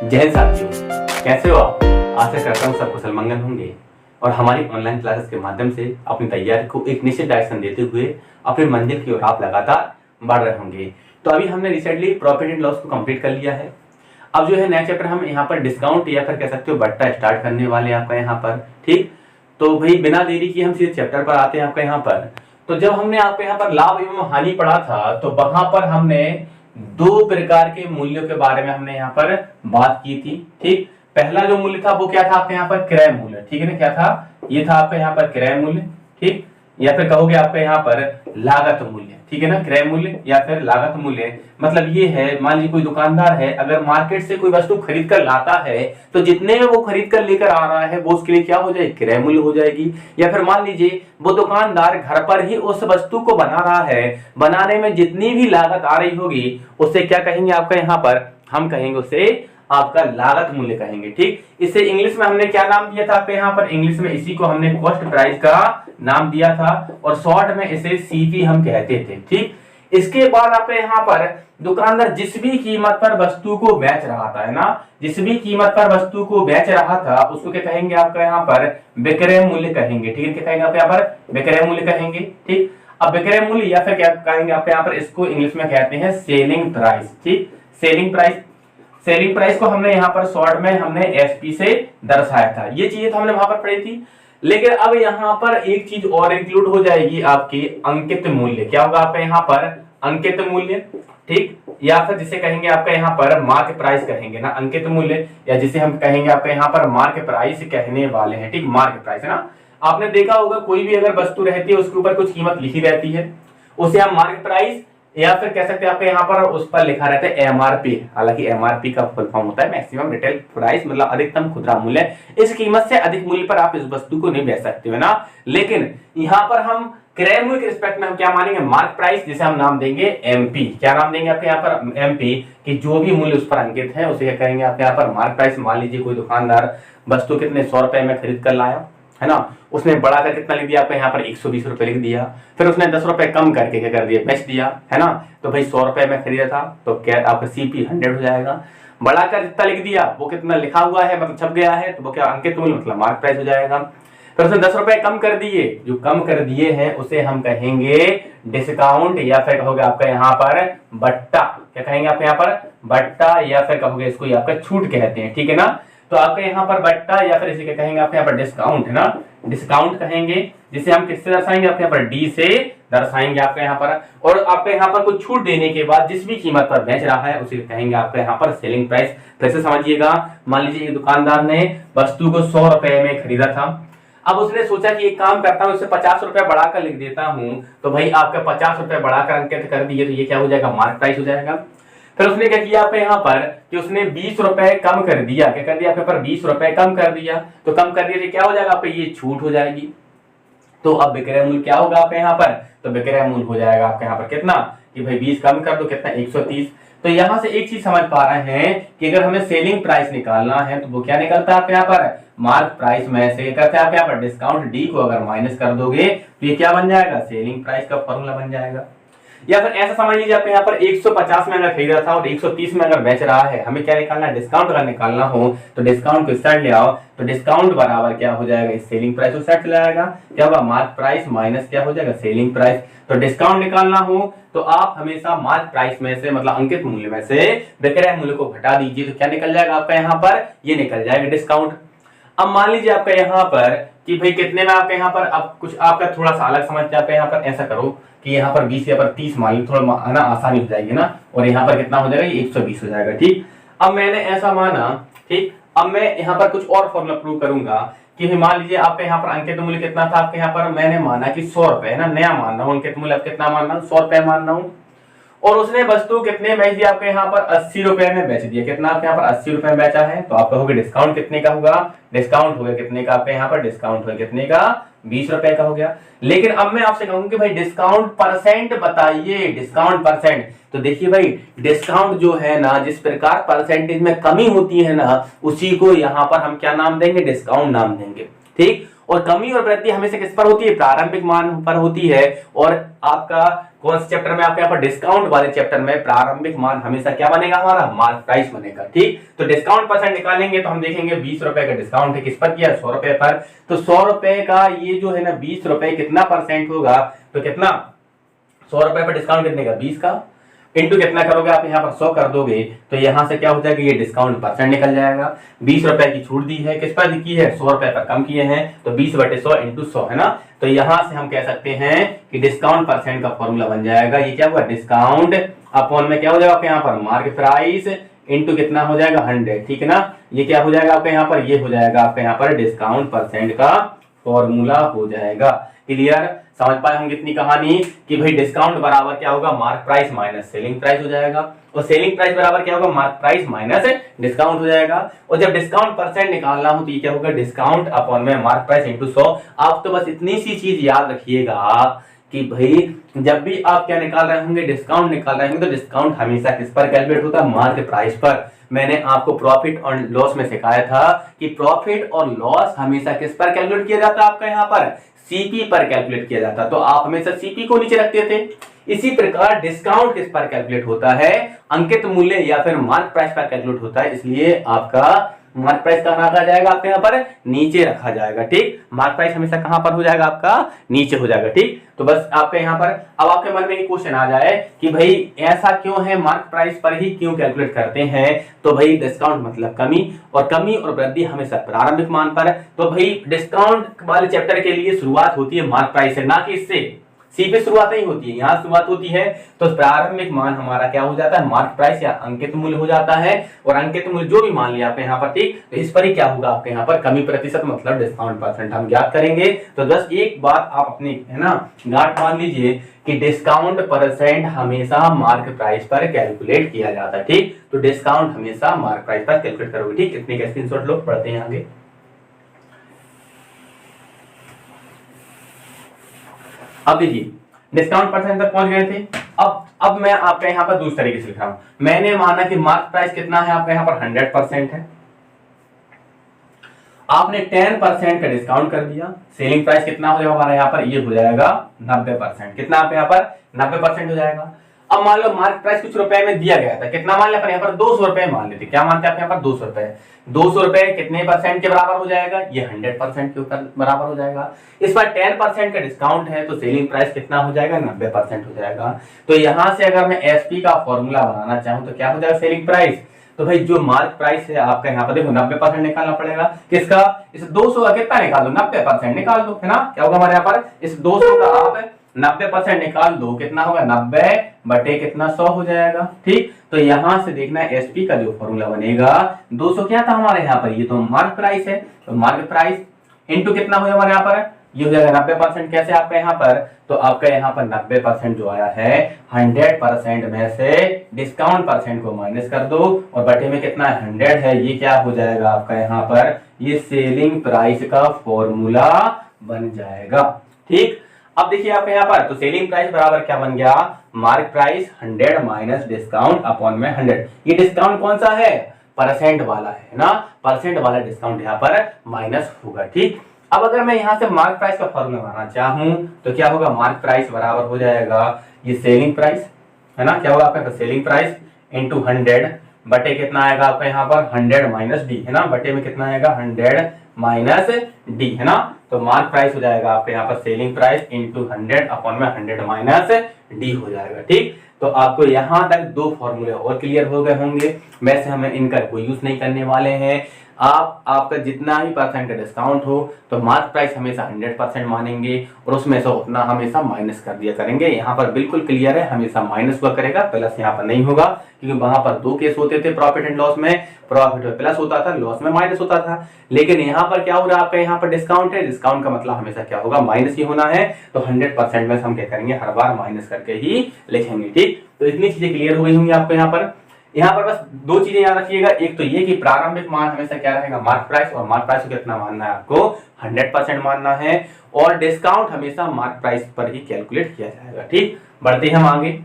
जय हिंद साथियों, कैसे हो आप? आशा करता हूँ सब कुशल मंगल होंगे और हमारी ऑनलाइन क्लासेस के माध्यम से अपनी तैयारी को एक निश्चित डायरेक्शन देते हुए अपने मंजिल की ओर आप लगातार बढ़ रहे होंगे। तो अभी हमने रिसेंटली प्रॉफिट एंड लॉस को कंप्लीट कर लिया है। अब जो है नया चैप्टर हम यहाँ पर डिस्काउंट या फिर कह सकते हो बट्टा स्टार्ट करने वाले हैं आपका यहाँ पर। ठीक, तो भाई बिना देरी की हम सीधे चैप्टर पर आते हैं आपका यहाँ पर। तो जब हमने आपके यहाँ पर लाभ एवं हानि पढ़ा था तो वहां पर हमने दो प्रकार के मूल्यों के बारे में हमने यहाँ पर बात की थी। ठीक, पहला जो मूल्य था वो क्या था आपके यहाँ पर क्रय मूल्य। ठीक है ना, क्या था? ये था आपका यहाँ पर क्रय मूल्य। ठीक, या फिर कहोगे आपका यहाँ पर लागत मूल्य। ठीक है ना, क्रय मूल्य या फिर लागत मूल्य मतलब ये है, मान लीजिए कोई दुकानदार है, अगर मार्केट से कोई वस्तु खरीद कर लाता है तो जितने में वो खरीद कर लेकर आ रहा है वो उसके लिए क्या हो जाएगी? क्रय मूल्य हो जाएगी। या फिर मान लीजिए वो दुकानदार घर पर ही उस वस्तु को बना रहा है, बनाने में जितनी भी लागत आ रही होगी उसे क्या कहेंगे आपका यहाँ पर? हम कहेंगे उसे आपका लागत मूल्य कहेंगे। ठीक, इसे इंग्लिश में हमने क्या नाम दिया था आपके यहाँ पर? इंग्लिश में इसी को हमने कॉस्ट प्राइस का नाम दिया था और शॉर्ट में इसे सीपी हम कहते थे। ठीक, इसके बाद आपके यहाँ पर दुकानदार जिस भी कीमत पर वस्तु को बेच रहा था, है ना, जिस भी कीमत पर वस्तु को बेच रहा था उसको क्या कहेंगे आपका यहाँ पर? विक्रय मूल्य कहेंगे। ठीक है, क्या कहेंगे आपके यहाँ पर? विक्रय मूल्य कहेंगे। ठीक, अब विक्रय मूल्य या फिर क्या कहेंगे आपके यहाँ पर? इसको इंग्लिश में कहते हैं सेलिंग प्राइस। ठीक, सेलिंग प्राइस। सेलिंग प्राइस को हमने यहाँ पर शॉर्ट में हमने एसपी से दर्शाया था। ये चीजें तो हमने वहां पर पढ़ी थी, लेकिन अब यहाँ पर एक चीज और इंक्लूड हो जाएगी आपकी अंकित मूल्य। क्या होगा आपका यहाँ पर? अंकित मूल्य। ठीक, या फिर जिसे कहेंगे आपका यहाँ पर मार्क प्राइस कहेंगे ना, अंकित मूल्य, या जिसे हम कहेंगे आपका यहाँ पर मार्क प्राइस कहने वाले हैं। ठीक, मार्क प्राइस है ना, आपने देखा होगा कोई भी अगर वस्तु रहती है उसके ऊपर कुछ कीमत लिखी रहती है, उसे हम मार्क प्राइस या फिर कह सकते हैं आपके यहाँ पर उस पर लिखा रहता है एमआरपी। हालांकि एमआरपी का फुल फॉर्म होता है मैक्सिमम रिटेल प्राइस, मतलब अधिकतम खुदरा मूल्य। इस कीमत से अधिक मूल्य पर आप इस वस्तु को नहीं बेच सकते हो ना। लेकिन यहाँ पर हम क्रय मूल्य के रिस्पेक्ट में हम क्या मानेंगे? मार्क प्राइस, जिसे हम नाम देंगे एमपी। क्या नाम देंगे आपके यहाँ पर? एमपी, कि जो भी मूल्य उस पर अंकित है उसे क्या कहेंगे आपके यहाँ पर? Mark price. मान लीजिए कोई दुकानदार वस्तु कितने 100 रुपए में खरीद कर लाया, है ना, उसने बढ़ाकर कितना लिख दिया आपको यहाँ पर? 120 रुपए लिख दिया। फिर उसने 10 रुपए कम करके क्या कर दिया? बेच दिया, है ना। तो भाई 100 रुपए में खरीदा था तो क्या आपका सीपी 100 हो जाएगा। बढ़ाकर जितना लिख दिया वो कितना लिखा हुआ है मतलब छप गया है तो वो क्या? अंकित मूल्य मतलब मार्क प्राइस हो जाएगा। फिर उसने 10 रुपए कम कर दिए, जो कम कर दिए हैं उसे हम कहेंगे डिस्काउंट, या फिर कहोगे आपका यहाँ पर बट्टा। क्या कहेंगे आपके यहाँ पर? बट्टा, या फिर कहोगे इसको आपका छूट कहते हैं। ठीक है ना, तो आपके यहाँ पर बट्टा या फिर इसे क्या कहेंगे आपके यहाँ पर? डिस्काउंट, है ना, डिस्काउंट कहेंगे, जिसे हम किससे दर्शाएंगे? आपके यहाँ पर डी से दर्शाएंगे आपके यहाँ पर। और आपके यहाँ पर कुछ छूट देने के बाद जिस भी कीमत पर बेच रहा है उसे कहेंगे आपके यहाँ पर सेलिंग प्राइस। फिर से समझिएगा, मान लीजिए एक दुकानदार ने वस्तु को 100 रुपए में खरीदा था, अब उसने सोचा कि एक काम करता हूं, इससे 50 रुपए बढ़ाकर लिख देता हूं, तो भाई आपके 50 रुपए बढ़ाकर अंकित कर दिए तो ये क्या हो जाएगा? मार्क प्राइस हो जाएगा। फिर उसने क्या किया आपके यहाँ पर कि उसने 20 रुपए कम कर दिया। क्या कर दिया आपके पर? 20 रुपए कम कर दिया। तो कम कर दिया तो क्या हो जाएगा आपका? ये छूट हो जाएगी। तो अब विक्रय मूल्य क्या होगा आपके यहाँ पर? तो विक्रय मूल्य हो जाएगा आपके यहाँ पर कितना? कि भाई 20 कम कर दो, कितना? 130। तो यहाँ से एक चीज समझ पा रहे हैं कि अगर हमें सेलिंग प्राइस निकालना है तो वो क्या निकलता है आपके यहाँ पर? मार्क प्राइस में से कहते हैं आपके यहाँ पर डिस्काउंट डी को अगर माइनस कर दोगे तो ये क्या बन जाएगा? सेलिंग प्राइस का फॉर्मूला बन जाएगा। या फिर ऐसा समझ लीजिए आपके यहाँ पर 150 में अगर खरीदा था और 130 में अगर बेच रहा है, हमें क्या निकालना है? डिस्काउंट अगर निकालना हो तो डिस्काउंट को इस साइड ले आओ, तो डिस्काउंट बराबर क्या हो जाएगा? इस सेलिंग प्राइस उस साइड चला जाएगा। क्या होगा? मार्क प्राइस माइनस क्या हो जाएगा? Selling price. तो डिस्काउंट निकालना हो तो आप हमेशा मार्क प्राइस में से मतलब अंकित मूल्य में से विक्रय मूल्य को घटा दीजिए, तो क्या निकल जाएगा आपका यहाँ पर? ये निकल जाएगा डिस्काउंट। अब मान लीजिए आपका यहाँ पर कि भाई कितने में आपके यहाँ पर, अब कुछ आपका थोड़ा सा अलग समझते हैं आपके यहाँ पर, ऐसा करो कि यहाँ पर 20 या पर 30 मान लीजिए, थोड़ा है ना आसानी हो जाएगी ना, और यहाँ पर कितना हो जाएगा? ये 120 हो जाएगा। ठीक, अब मैंने ऐसा माना, ठीक, अब मैं यहाँ पर कुछ और फॉर्मूला प्रूव करूंगा कि मान लीजिए आपके यहाँ पर अंकित मूल्य कितना था आपके यहाँ पर? मैंने माना कि 100 रुपए, है ना, नया मान रहा हूँ, अंकित मूल्य अब कितना मान रहा हूँ? 100 रुपए मान रहा हूँ। और उसने वस्तु कितने बेच दिया आपके यहाँ पर? 80 रुपए में बेच दिया। कितना आपके यहाँ पर? 80 रुपए में बेचा है। तो आप कहोगे डिस्काउंट कितने का होगा? डिस्काउंट हो गया कितने का आपके यहाँ पर? डिस्काउंट हो गया कितने का? 20 रुपए का हो गया। लेकिन अब मैं आपसे कहूंगा कि भाई डिस्काउंट परसेंट बताइए, डिस्काउंट परसेंट। तो देखिए भाई डिस्काउंट जो है ना, जिस प्रकार परसेंटेज में कमी होती है ना, उसी को यहाँ पर हम क्या नाम देंगे? डिस्काउंट नाम देंगे। ठीक, और कमी और वृद्धि हमेशा किस पर होती है, प्रारंभिक मान पर होती है। और आपका कौन से चैप्टर में, आपके यहाँ पर डिस्काउंट वाले चैप्टर में प्रारंभिक मान हमेशा क्या बनेगा, हमारा मार्क प्राइस बनेगा। ठीक, तो डिस्काउंट परसेंट निकालेंगे तो हम देखेंगे 20 रुपए का डिस्काउंट है, किस पर किया, 100 रुपए पर। तो 100 रुपए का ये जो है ना 20 रुपए कितना परसेंट होगा, तो कितना, 100 रुपए पर डिस्काउंट कितने का, 20 का, इंटू कितना करोगे आप यहाँ पर 100 कर दोगे, तो यहाँ से क्या हो जाएगा, ये डिस्काउंट परसेंट निकल जाएगा। 20 रुपए की छूट दी है, किस पर की है, 100 रुपए पर कम किए हैं, तो 20/100 इंटू 100 है ना। तो यहाँ से हम कह सकते हैं कि डिस्काउंट परसेंट का फॉर्मूला बन जाएगा, ये क्या हुआ, डिस्काउंट अपॉन में क्या हो जाएगा आपके यहाँ पर मार्क प्राइस इंटू कितना हो जाएगा, 100। ठीक है ना, ये क्या हो जाएगा आपके यहाँ पर, ये हो जाएगा आपके यहाँ पर डिस्काउंट परसेंट का फॉर्मूला हो जाएगा। क्लियर, समझ पाए हम कितनी कहानी, कि भाई डिस्काउंट बराबर क्या होगा, mark price minus selling price हो जाएगा, और सेलिंग प्राइस बराबर क्या होगा, मार्क प्राइस माइनस डिस्काउंट हो जाएगा। और जब डिस्काउंट परसेंट निकालना हो तो ये क्या होगा, डिस्काउंट अपॉन में मार्क प्राइस इंटू 100। आप तो बस इतनी सी चीज याद रखिएगा कि भाई जब भी आप क्या निकाल रहे होंगे, डिस्काउंट निकाल रहे होंगे, तो डिस्काउंट हमेशा किस पर कैलकुलेट होता है, मार्क प्राइस पर। मैंने आपको प्रॉफिट और लॉस में सिखाया था कि प्रॉफिट और लॉस हमेशा किस पर कैलकुलेट किया जाता है, आपका यहाँ पर सीपी पर कैलकुलेट किया जाता है, तो आप हमेशा सीपी को नीचे रखते थे। इसी प्रकार डिस्काउंट किस पर कैलकुलेट होता है, अंकित मूल्य या फिर मार्क प्राइस पर कैलकुलेट होता है, इसलिए आपका मार्क प्राइस कहां रखा जाएगा, आपके यहाँ पर नीचे रखा जाएगा। ठीक, मार्क प्राइस हमेशा कहां पर हो जाएगा, आपका नीचे हो जाएगा। ठीक, तो बस आपके यहाँ पर अब आपके मन में एक क्वेश्चन आ जाए कि भाई ऐसा क्यों है, मार्क प्राइस पर ही क्यों कैलकुलेट करते हैं, तो भाई डिस्काउंट मतलब कमी, और कमी और वृद्धि हमेशा प्रारंभिक मान पर। तो भाई डिस्काउंट वाले चैप्टर के लिए शुरुआत होती है मार्क प्राइस से, ना कि इससे, सीधे शुरुआत नहीं होती है, यहाँ शुरुआत होती है। तो प्रारंभिक मान हमारा क्या हो जाता है, मार्क प्राइस या अंकित मूल्य हो जाता है, और अंकित मूल्य जो भी मान लिया आपने यहाँ पर, ठीक, तो इस पर ही क्या होगा आपके यहाँ पर कमी प्रतिशत मतलब डिस्काउंट परसेंट हम ज्ञात करेंगे। तो बस एक बात आप अपनी है ना गांठ मान लीजिए कि डिस्काउंट परसेंट हमेशा मार्क प्राइस पर कैलकुलेट किया जाता है। ठीक, तो डिस्काउंट हमेशा मार्क प्राइस पर कैलकुलेट करोगे। ठीक, इतने का स्क्रीनशॉट लो, पढ़ते हैं आगे। अब देखिए डिस्काउंट परसेंट तक पहुंच गए थे। अब मैं आपके यहाँ पर दूसरे तरीके से लिख रहा हूं। मैंने माना कि मार्क प्राइस कितना है आपके यहाँ पर 100% है, आपने 10% का डिस्काउंट कर दिया, सेलिंग प्राइस कितना हो जाएगा हमारे यहाँ पर, ये हो जाएगा 90%। कितना आपके यहाँ पर 90% हो जाएगा। अब मान लो मार्क प्राइस कुछ रुपए में दिया गया था, कितना मान लिया यहाँ पर 200 रुपए मान लेते, क्या मानते हैं आप यहाँ पर 200 रुपए। 200 रुपए कितने परसेंट के बराबर हो जाएगा, ये 100% के ऊपर बराबर हो जाएगा। इस पर 10% का डिस्काउंट है तो सेलिंग प्राइस कितना हो जाएगा, 90% हो जाएगा। तो यहां से अगर मैं एसपी का फॉर्मूला बनाना चाहूं तो क्या हो जाएगा सेलिंग प्राइस, तो भाई जो मार्क प्राइस है आपका यहाँ पर देखो 90% निकालना पड़ेगा, किसका, इस 200 का कितना निकाल दो, 90% निकाल दो, है ना। क्या होगा हमारे यहाँ पर, इस 200 का आप 90% निकाल दो, कितना होगा 90 बटे कितना 100 हो जाएगा। ठीक, तो यहां से देखना एसपी का जो फॉर्मूला बनेगा, 200 क्या था हमारे यहाँ पर, ये तो मार्क प्राइस है, तो मार्क प्राइस इंटू कितना हुआ हमारे यहाँ पर, ये हो जाएगा 90%। कैसे आपका यहाँ पर, तो आपका यहाँ पर 90% जो आया है 100% में से डिस्काउंट परसेंट को माइनस कर दो, और बटे में कितना 100 है, ये क्या हो जाएगा आपका यहाँ पर, ये सेलिंग प्राइस का फॉर्मूला बन जाएगा। ठीक, अब देखिए आपके यहाँ पर, तो सेलिंग प्राइस बराबर क्या बन गया, mark price 100 minus discount upon में 100। ये डिस्काउंट कौन सा है, परसेंट वाला है ना, परसेंट वाला डिस्काउंट यहाँ पर माइनस होगा। ठीक, अब अगर मैं यहां से मार्क प्राइस का फॉर्मूला बनाना चाहूं तो क्या होगा, मार्क प्राइस बराबर हो जाएगा ये सेलिंग प्राइस है ना, क्या होगा आपका सेलिंग प्राइस इंटू 100 बटे कितना आएगा आपका यहाँ पर 100 माइनस डी, है ना, बटे में कितना आएगा 100 माइनस डी, है ना। तो मार्क प्राइस हो जाएगा आपके यहाँ पर सेलिंग प्राइस इंटू 100 अपॉन में 100 माइनस डी हो जाएगा। ठीक, तो आपको यहां तक दो फॉर्मूले और क्लियर हो गए होंगे। वैसे हमें इनका कोई यूज नहीं करने वाले हैं। आपका जितना ही परसेंट का डिस्काउंट हो तो मार्क प्राइस हमेशा 100% मानेंगे, और उसमें से उतना हमेशा माइनस कर दिया करेंगे। यहाँ पर बिल्कुल क्लियर है, हमेशा माइनस हुआ करेगा, प्लस यहाँ पर नहीं होगा, क्योंकि वहां पर दो केस होते थे प्रॉफिट एंड लॉस में, प्रॉफिट में प्लस होता था, लॉस में माइनस होता था। लेकिन यहाँ पर क्या हो रहा है, आपका यहाँ पर डिस्काउंट है, डिस्काउंट का मतलब हमेशा क्या होगा, माइनस ही होना है। तो 100% में हम क्या करेंगे, हर बार माइनस करके ही लिखेंगे। ठीक, तो इतनी चीजें क्लियर हो गई होंगी आपको यहाँ पर। यहाँ पर बस दो चीजें याद रखिएगा, एक तो ये कि प्रारंभिक मान हमेशा क्या रहेगा, मार्क प्राइस, और मार्क प्राइस को कितना मानना है आपको 100% मानना है, और डिस्काउंट हमेशा मार्क प्राइस पर ही कैलकुलेट किया जाएगा। ठीक, बढ़ते हैं हम आगे।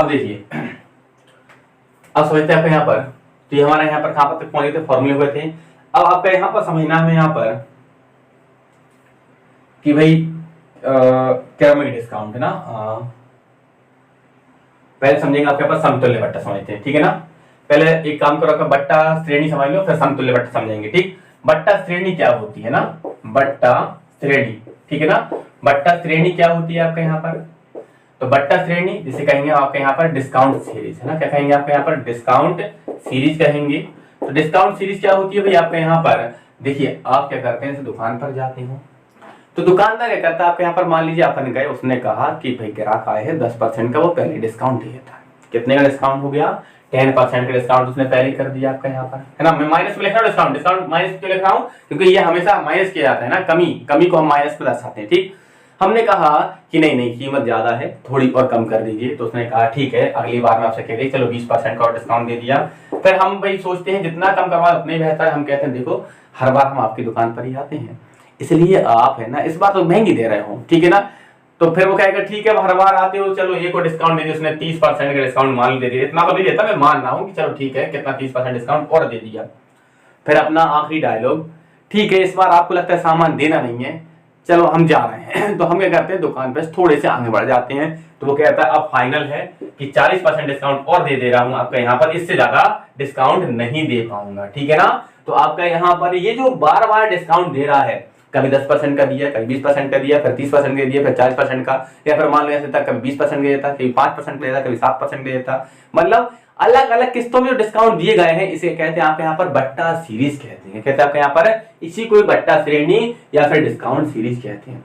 अब देखिए, अब समझते हैं आपके यहाँ पर, तो ये हमारा यहाँ पर कहाँ पर तक पहुंचे थे, फॉर्मूले हुए थे। अब आपका यहाँ पर समझना है यहाँ पर कि भाई क्रमिक डिस्काउंट है ना, पहले समझेंगे आपके पास समतुल्य बट्टा समझते हैं, ठीक है ना। पहले एक काम करो, आपका बट्टा श्रेणी समझ लो, फिर समतुल्य बट्टा समझेंगे, ठीक। बट्टा श्रेणी क्या होती है ना, बट्टा श्रेणी, ठीक है ना। बट्टा श्रेणी क्या होती है आपके यहाँ पर, तो बट्टा श्रेणी जिसे कहेंगे आपके यहाँ पर डिस्काउंट सीरीज है ना, क्या कहेंगे आपके यहाँ पर, डिस्काउंट सीरीज कहेंगे। तो डिस्काउंट सीरीज क्या होती है भाई आपके यहाँ पर, देखिए आप क्या करते हैं, दुकान पर जाते हो तो दुकानदार क्या करता है आपके यहाँ पर, मान लीजिए अपन गए, उसने कहा कि भाई ग्राहक आए हैं 10% का, वो पहले डिस्काउंट दे देता है। कितने का डिस्काउंट हो गया, 10% का डिस्काउंट उसने पहले कर दिया आपका यहाँ पर, है ना। मैं माइनस में लिख रहा हूँ, डिस्काउंट माइनस क्यों लिख रहा हूँ, क्योंकि ये हमेशा माइनस किया जाता है ना, कमी को हम माइनस में दर्शाते हैं, ठीक। हमने कहा कि नहीं कीमत ज्यादा है, थोड़ी और कम कर दीजिए, तो उसने कहा ठीक है, अगली बार में आपसे कह दिए चलो 20% का और डिस्काउंट दे दिया। फिर हम भाई सोचते हैं जितना कम करवा उतना ही बेहतर है, हम कहते हैं देखो हर बार हम आपकी दुकान पर ही आते हैं, इसलिए आप है ना इस बार तो महंगी दे रहे हो, ठीक है ना। तो फिर वो कहेगा ठीक है, हर बार आते हो, चलो एक को डिस्काउंट दे दिया, उसने 30% का डिस्काउंट मान दे दिया, इतना तो नहीं देता, मैं मान रहा हूँ कि चलो ठीक है, कितना 30% डिस्काउंट और दे दिया। फिर अपना आखिरी डायलॉग, ठीक है इस बार आपको लगता है सामान देना नहीं है, चलो हम जा रहे हैं। तो हम क्या करते हैं, दुकान पे थोड़े से आगे बढ़ जाते हैं, तो वो कहता है अब फाइनल है कि 40% डिस्काउंट और दे रहा हूं आपका यहाँ पर, इससे ज्यादा डिस्काउंट नहीं दे पाऊंगा, ठीक है ना। तो आपका यहाँ पर ये जो बार बार डिस्काउंट दे रहा है, कभी 10% का दिया, कभी 20% का दिया, फिर 30% का दिया, फिर 40% का, या फिर मान लो ऐसे था कभी 20% का देता, कभी 5% का देता, कभी 7% का देता, मतलब अलग अलग किस्तों में जो डिस्काउंट दिए गए हैं, इसे कहते हैं आपके यहाँ पर बट्टा सीरीज कहते हैं, कहते हैं आपके यहाँ पर इसी को बट्टा श्रेणी या फिर डिस्काउंट सीरीज कहते हैं।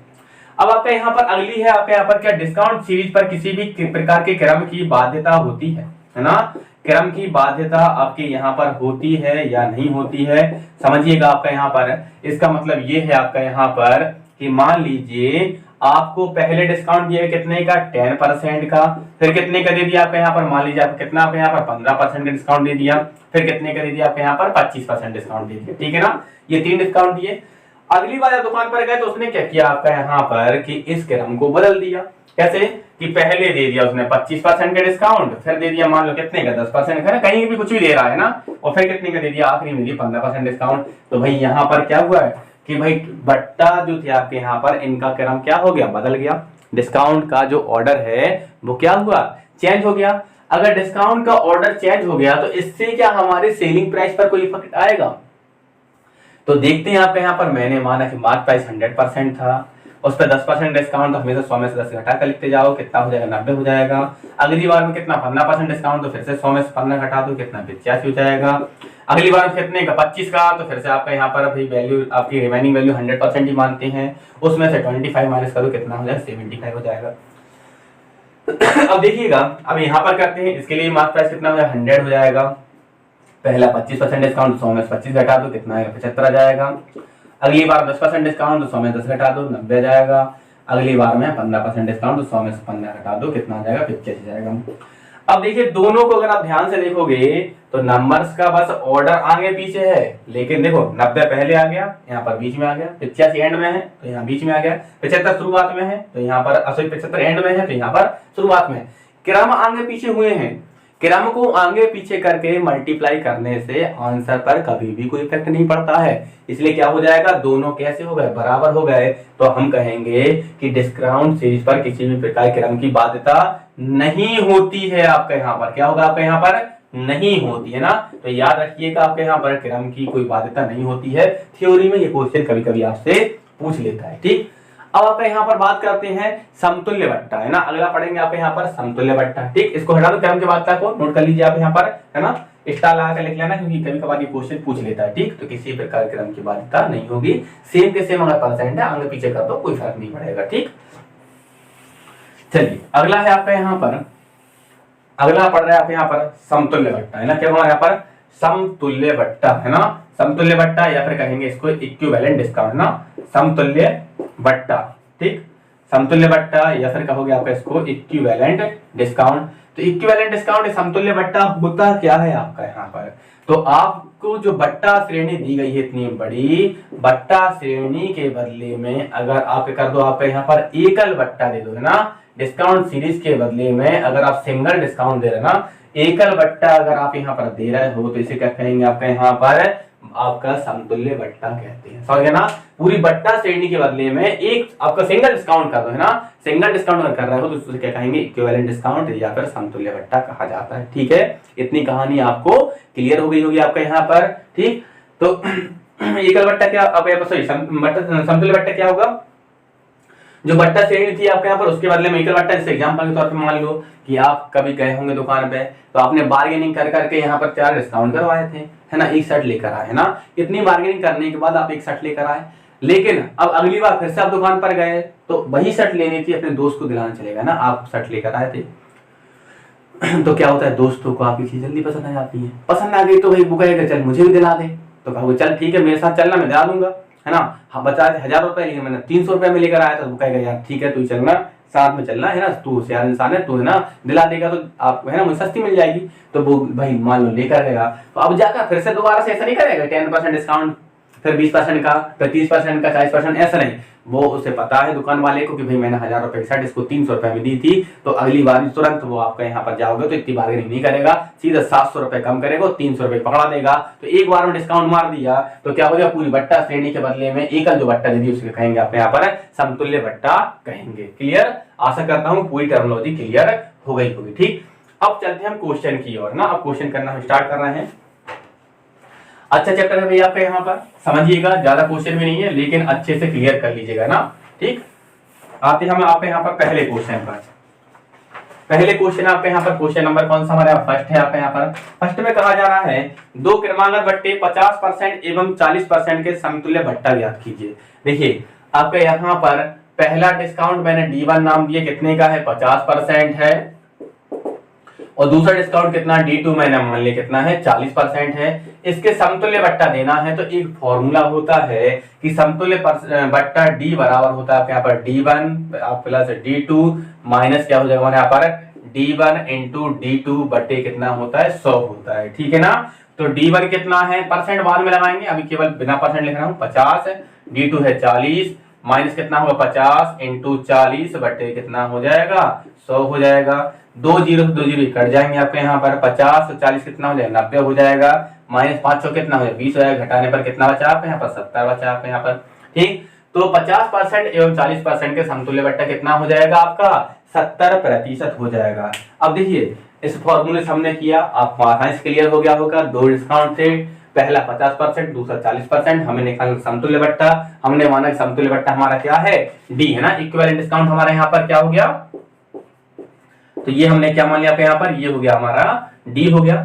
अब आपका यहाँ पर अगली है, आपके यहाँ पर क्या, डिस्काउंट सीरीज पर किसी भी प्रकार के क्रम की बाध्यता होती है ना, क्रम की बाध्यता आपके यहाँ पर होती है या नहीं होती है, समझिएगा आपका यहाँ पर। इसका मतलब ये है आपका यहाँ पर कि मान लीजिए आपको पहले डिस्काउंट दिया कितने का, 10% का, फिर कितने का दे दिया आपका यहाँ पर, मान लीजिए आपको कितना आपके यहाँ पर 15% का डिस्काउंट दे दिया, फिर कितने का दे दिया आपके यहाँ पर 25% डिस्काउंट दे दिया, ठीक है ना। ये 3 डिस्काउंट दिए। अगली बार दुकान पर गए तो उसने क्या किया आपका यहाँ पर कि इस क्रम को बदल दिया, कैसे कि पहले दे दिया उसने 25% का डिस्काउंट, फिर दे दिया मान लो कितने का 10% का, कहीं भी कुछ भी दे रहा है ना, और फिर कितने का दे दिया आखिरी में दिया 15% डिस्काउंट। तो भाई यहाँ पर क्या हुआ है कि भाई बट्टा जो थे आपके यहाँ पर, इनका क्रम क्या हो गया, बदल गया। डिस्काउंट का जो ऑर्डर है वो क्या हुआ, चेंज हो गया। अगर डिस्काउंट का ऑर्डर चेंज हो गया तो इससे क्या हमारे सेलिंग प्राइस पर कोई इफेक्ट आएगा, तो देखते हैं आपके यहाँ पर। मैंने माना कि मार्क प्राइस 100% था, उस पर 10% डिस्काउंट, तो हमेशा 100 में से 10 घटा कर लिखते जाओ, कितना हो जाएगा 90 हो जाएगा। अगली बार में कितना 15% डिस्काउंट, तो फिर से 100 में से 15 घटा दो, कितना 85 हो जाएगा। अगली बार कितने का 25 का, तो फिर से आपका यहाँ पर अभी वैल्यू आपकी रिमेनिंग वैल्यू 100% ही मानते हैं, उसमें से 25 माइनस करो, कितना हो जाएगा 75 हो जाएगा। अब देखिएगा, अब यहाँ पर करते हैं, इसके लिए मार्क प्राइस कितना हो जाएगा 100 हो जाएगा। पहला 25% डिस्काउंट, 100 में 25 घटा दो, कितना है 75 आ जाएगा। अगली बार 10% डिस्काउंट, तो 100 में 10 घटा दो, 90 आ जाएगा। अगली बार में 15% डिस्काउंट, तो 100 में से 15 घटा दो, कितना आ जाएगा 85 आ जाएगा। अब देखिए दोनों को अगर आप ध्यान से देखोगे तो नंबर्स का बस ऑर्डर आगे पीछे है, लेकिन देखो 90 पहले आ गया, यहाँ पर बीच में आ गया, 85 एंड में है तो यहाँ बीच में आ गया, 75 शुरुआत में है तो यहाँ पर 75 एंड में है तो यहाँ पर शुरुआत में है। क्रम आगे पीछे हुए हैं, क्रम को आगे पीछे करके मल्टीप्लाई करने से आंसर पर कभी भी कोई इफेक्ट नहीं पड़ता है, इसलिए क्या हो जाएगा, दोनों कैसे हो गए, बराबर हो गए। तो हम कहेंगे कि डिस्काउंट सीरीज पर किसी भी प्रकार क्रम की बाध्यता नहीं होती है। आपका यहाँ पर क्या होगा, आपका यहाँ पर नहीं होती है ना, तो याद रखिएगा आपके यहाँ पर क्रम की कोई बाध्यता नहीं होती है। थ्योरी में ये क्वेश्चन कभी कभी आपसे पूछ लेता है, ठीक। अब आप यहाँ पर बात करते हैं समतुल्य बट्टा, है ना, अगला पढ़ेंगे आप यहाँ पर समतुल्य बट्टा, ठीक। इसको हटा दो, क्रम की बाध्यता को नोट कर लीजिए आप यहाँ पर, है ना, स्टार लगा कर लिख लेना, क्योंकि कभी कभार ये क्वेश्चन पूछ लेता है, ठीक। तो किसी प्रकार क्रम की बाध्यता नहीं होगी, सेम के सेम अगर परसेंट है आगे पीछे कर दो, कोई फर्क नहीं पड़ेगा, ठीक। चलिए अगला है आपका यहाँ पर, अगला पढ़ रहा है आप यहाँ पर समतुल्य बट्टा, है ना, क्या यहाँ पर समतुल्य बट्टा, है ना, समतुल्य बट्टा या फिर कहेंगे इसको इक्विवेलेंट डिस्काउंट ना, समतुल्य बट्टा, ठीक। समतुल्य बट्टा या फिर कहोगे आप इसको इक्विवेलेंट डिस्काउंट। तो इक्विवेलेंट डिस्काउंट समतुल्य बट्टा होता क्या है आपका यहाँ पर, तो आपको आपको जो बट्टा श्रेणी दी गई है इतनी बड़ी, बट्टा श्रेणी के बदले में अगर आप कर दो, आपका यहाँ पर एकल बट्टा दे दो, है ना, डिस्काउंट सीरीज के बदले में अगर आप सिंगल डिस्काउंट दे रहे ना, एकल बट्टा अगर आप यहाँ पर दे रहे हो तो इसे क्या कहेंगे, आपका यहाँ पर आपका समतुल्य बट्टा कहते हैं। समझ गए ना, पूरी बट्टा श्रेणी के बदले में एक आपका सिंगल डिस्काउंट कर दो, है ना, सिंगल डिस्काउंट अगर कर रहे हो तो उसे क्या कहेंगे, इक्विवेलेंट डिस्काउंट या फिर समतुल्य बट्टा कहा जाता है। ठीक है, इतनी कहानी आपको क्लियर हो गई होगी आपका यहाँ पर। ठीक, तो एकल बट्टा क्या, अब सॉरी समतुल्य बट्टा क्या होगा, जो बट्टा श्रेणी थी आपके यहाँ पर उसके बदले में एकल बट्टा। जैसे एग्जांपल के तौर पे मान लो कि आप कभी गए होंगे दुकान पे, तो आपने बार्गेनिंग कर करके यहाँ पर 4 डिस्काउंट करवाए थे, है ना, एक शर्ट लेकर आए, है ना, इतनी बार्गेनिंग करने के बाद आप एक शर्ट लेकर आए, लेकिन अब अगली बार फिर से आप दुकान पर गए तो वही शर्ट लेनी थी, अपने दोस्त को दिलाना चलेगा ना, आप शर्ट लेकर आए थे। तो क्या होता है, दोस्तों को आपकी चीज जल्दी पसंद आ जाती है, पसंद आ गई तो भाई वो कहेगा चल मुझे भी दिला दे, तो कहोगे चल ठीक है मेरे साथ चलना, मैं दिला दूंगा, है ना। हाँ, बचा 1000 रुपए, लेकिन मैंने 300 रुपए में लेकर आया था, वो कहेगा यार ठीक है तू चलना, साथ में चलना, है ना, तू होशियार इंसान है, तू है ना दिला देगा तो आपको, है ना, मुझे सस्ती मिल जाएगी। तो वो भाई मान लो लेकर गया, तो अब जाकर फिर से दोबारा से ऐसा नहीं करेगा 10% डिस्काउंट, फिर 20% का, फिर 30% का, 40%, ऐसा नहीं। वो उसे पता है दुकान वाले को कि भाई मैंने 1000 रुपए की शर्ट इसको 300 रुपए में दी थी, तो अगली बार तुरंत वो आपका यहाँ पर जाओगे तो इतनी बार्गेनिंग नहीं करेगा, सीधा 700 रुपए कम करेगा, 300 रुपए पकड़ा देगा। तो एक बार में डिस्काउंट मार दिया तो क्या हो गया, पूरी बट्टा श्रेणी के बदले में एकल जो बट्टा दे दी उसके कहेंगे आपने यहाँ पर समतुल्य बट्टा कहेंगे। क्लियर, आशा करता हूँ पूरी टर्मिनोलॉजी क्लियर हो गई होगी। ठीक, अब चलते हैं हम क्वेश्चन की ओर ना, अब क्वेश्चन करना हम स्टार्ट कर रहे हैं। अच्छा चैप्टर है भैया आपका यहाँ पर, समझिएगा, ज्यादा क्वेश्चन भी नहीं है लेकिन अच्छे से क्लियर कर लीजिएगा ना। ठीक, आते हम आपके यहाँ पर पहले क्वेश्चन पर। पहले क्वेश्चन आपके यहाँ पर क्वेश्चन नंबर कौन सा हमारे फर्स्ट है आपके यहाँ पर। फर्स्ट में कहा जा रहा है दो क्रमागत बट्टे 50% एवं 40% के समतुल्य बट्टा ज्ञात कीजिए। देखिए आपके यहाँ पर पहला डिस्काउंट मैंने D1 नाम दिया, कितने का है, 50% है, और दूसरा डिस्काउंट कितना, D2 मैंने मान लिया कितना है, 40% है। इसके समतुल्य बट्टा देना है तो एक फॉर्मूला होता है कि समतुल्य बट्टा D बराबर होता है आपके यहाँ पर D1 प्लस D2 माइनस क्या हो जाएगा हमारे यहाँ पर D1 इंटू D2 बट्टे कितना होता है, 100 होता है। ठीक है ना, तो D1 कितना है, परसेंट बाद में लगाएंगे, अभी केवल बिना परसेंट लिख रहा हूँ, 50 है, D2 है 40 माइनस कितना होगा 50 इंटू 40 बट्टे कितना हो जाएगा, 100 हो जाएगा। 2 जीरो 2 जीरो कट जाएंगे आपके यहाँ पर, 50 और 40 कितना हो जाएगा, 90 हो जाएगा, माइनस 500 कितना हो जाएगा, 20 हो जाएगा, घटाने पर कितना बचा आपके यहाँ पर, 70 बचा आपके यहाँ पर। ठीक, तो 50% एवं 40% के समतुल्य बट्टा कितना हो जाएगा आपका, 70% हो जाएगा। अब देखिए इस फॉर्मूले से हमने किया, आपको आसानी से क्लियर हो गया होगा, दो डिस्काउंट थे, पहला 50% दूसरा 40%, हमें निकालना समतुल्य बट्टा, हमने माना समतुल्य बट्टा हमारा क्या है, डी है ना, इक्विवेलेंट डिस्काउंट हमारा यहाँ पर क्या हो गया, तो ये हमने क्या मान लिया आपके यहाँ पर, ये हो गया हमारा डी हो गया।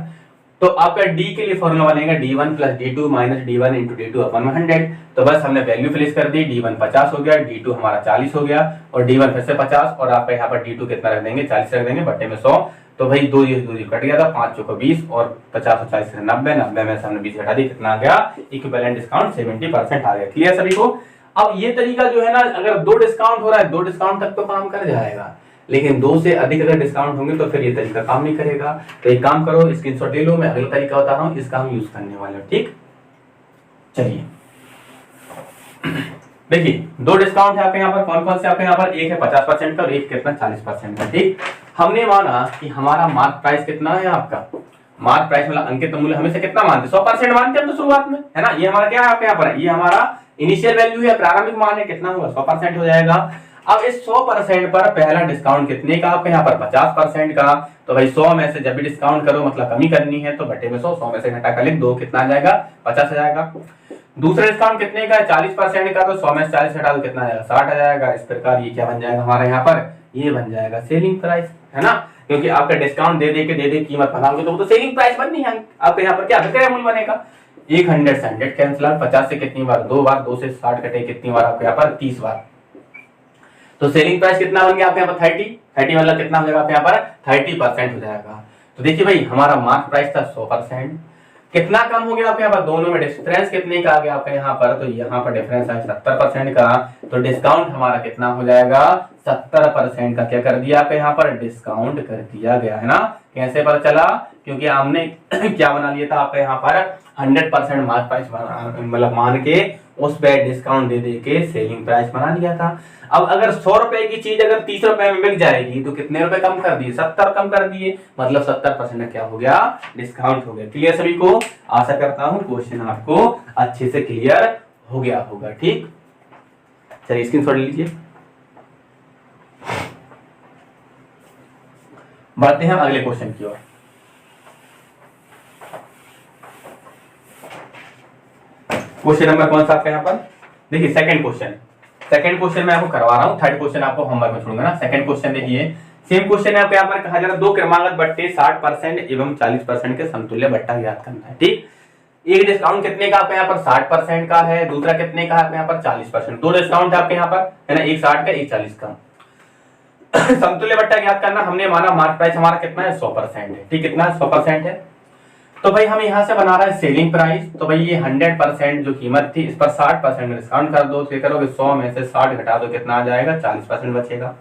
तो आपका डी के लिए फॉर्मूला बनेगा D1 plus D2 minus D1 into D2 अपन 100। तो बस हमने वैल्यू प्लेस कर दी, D1 50 हो गया, D2 हमारा 40 हो गया, और D1 फिर से 50, और आपका यहाँ पर D2 कितना रख देंगे, 40 रख देंगे, बट्टे में 100। तो भाई दो कट गया था, 5 चौको 20 और 50 और 40 से 90, 90 में से हमने 20 घटा दी, कितना आ गया, इक्विवेलेंट डिस्काउंट 70% आ गया। क्लियर सभी को। अब ये तरीका जो है ना, अगर दो डिस्काउंट हो रहा है, दो डिस्काउंट तक तो काम कर जाएगा, लेकिन 2 से अधिक अगर डिस्काउंट होंगे तो फिर ये तरीका काम नहीं करेगा। तो एक काम करो, स्क्रीनशॉट ले लो, मैं अगला तरीका बता रहा हूँ, इसका हम यूज करने वाले हैं। ठीक, चलिए देखिए दो डिस्काउंट है आपके यहाँ पर, कौन कौन से आपके यहाँ पर, एक है 50% का और एक कितना 40% का। ठीक, हमने माना कि हमारा मार्क प्राइस कितना है, आपका मार्क प्राइस मतलब अंकित मूल्य हमेशा कितना मानते, 100% मानते हैं तो शुरुआत में, है ना, ये हमारा क्या है आपके यहाँ पर, ये हमारा इनिशियल वैल्यू है, प्रारंभिक मान है, कितना होगा 100% हो जाएगा। अब इस 100% पर पहला डिस्काउंट कितने का आपके यहाँ पर 50% का, तो भाई 100 में से जब भी डिस्काउंट करो मतलब कमी करनी है तो बटे में 100 में से घटा कर लिख दो, कितना आ जाएगा 50 आ जाएगा। दूसरा डिस्काउंट कितने का है 40% का, तो 100 में से 40 घटा दो, कितना आ जाएगा 60 आ जाएगा। इस प्रकार ये क्या बन जाएगा हमारे यहाँ पर, ये बन जाएगा सेलिंग प्राइस, है ना, क्योंकि आपका डिस्काउंट दे दे कीमत बनाओगे तो वो तो सेलिंग प्राइस बननी है। आपके यहाँ पर क्या विक्रय मूल्य बनेगा, 100 से 100 कैंसिल, 50 से कितनी बार, 2 बार, 2 से 60 कटे कितनी बार आपके यहाँ पर 30 बार, तो सेलिंग प्राइस कितना बन गया आपके यहाँ पर 30 मतलब कितना हो जाएगा आपके यहाँ पर 30% हो जाएगा। तो देखिए भाई हमारा मार्क प्राइस था 100%, कितना कम हो गया आपके यहाँ पर, दोनों में डिफरेंस कितने का आ गया आपके यहाँ पर, तो यहाँ पर डिफरेंस है 70% का, तो डिस्काउंट हमारा कितना हो जाएगा 70% का, क्या कर दिया आपके यहाँ पर, डिस्काउंट कर दिया गया, है ना। कैसे पता चला, क्योंकि हमने क्या बना लिया था आपके यहाँ पर, 100% मार्क प्राइस मतलब मान के उस पे डिस्काउंट दे दे के सेलिंग प्राइस बना लिया था। अब अगर 100 रुपए की चीज अगर 30 रुपए में बिक जाएगी तो कितने रुपए कम कर दिए, 70 कम कर दिए, मतलब 70% क्या हो गया, डिस्काउंट हो गया। क्लियर सभी को? आशा करता हूं क्वेश्चन आपको अच्छे से क्लियर हो गया होगा। ठीक, चलिए स्क्रीनशॉट लीजिए। बढ़ते हैं अगले क्वेश्चन की ओर। क्वेश्चन नंबर कौन सा आपका यहाँ पर, देखिए सेकंड क्वेश्चन मैं आपको करवा रहा हूँ, थर्ड क्वेश्चन आपको होमवर्क में छोड़ूंगा ना। सेकंड क्वेश्चन देखिए, सेम क्वेश्चन है आपको यहाँ पर कहा जा रहा है दो क्रमागत बट्टे 60% एवं 40% के समतुल्य बट्टा ज्ञात करना है। ठीक, एक डिस्काउंट कितने का आपके यहाँ पर 60% का है, दूसरा कितने का है आपके यहाँ पर 40%, दो डिस्काउंट है आपके यहाँ पर, है ना, एक 60 का एक 40 का। समतुल्य बट्टा ज्ञात करना, हमने माना मार्क प्राइस हमारा कितना है 100% है। ठीक, कितना 100% है, तो भाई हम यहाँ से बना रहे हैं सेलिंग प्राइस, तो भाई ये 100% जो कीमत थी इस पर 60% डिस्काउंट कर दो, तो करोगे 100 में से 60 घटा दो, कितना आ जाएगा 40% बचेगा।